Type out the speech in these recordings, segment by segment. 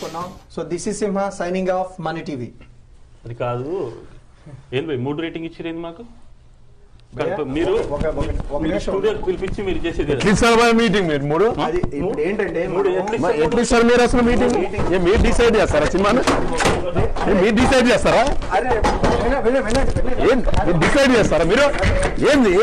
అనుకున్నాం. So this is Simha signing off money TV. అది కాదు ఏంది భయ్ 3 రేటింగ్ ఇచ్చిరేంది మాకు? మీరు పిలిపించి మీరు చేసేది మీటింగ్ మీరు 3 అది ఇప్పుడు ఏంటంటే ఎట్లా ఇస్తారు మీరు అసలు మీటింగ్? మీరు డిసైడ్ చేస్తారా సినిమాను? మీరు డిసైడ్ చేస్తారా? డిసైడ్ చేస్తారా మీరు? ఏంది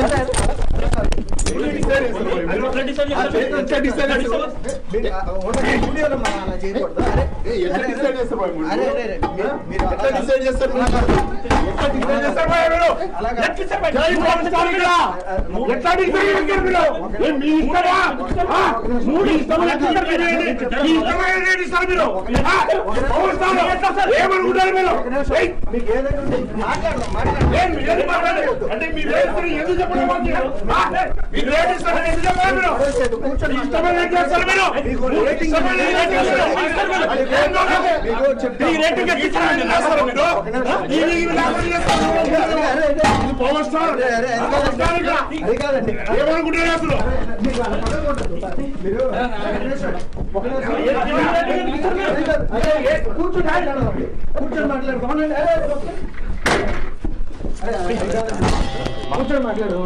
కూర్చొని మాట్లాడు.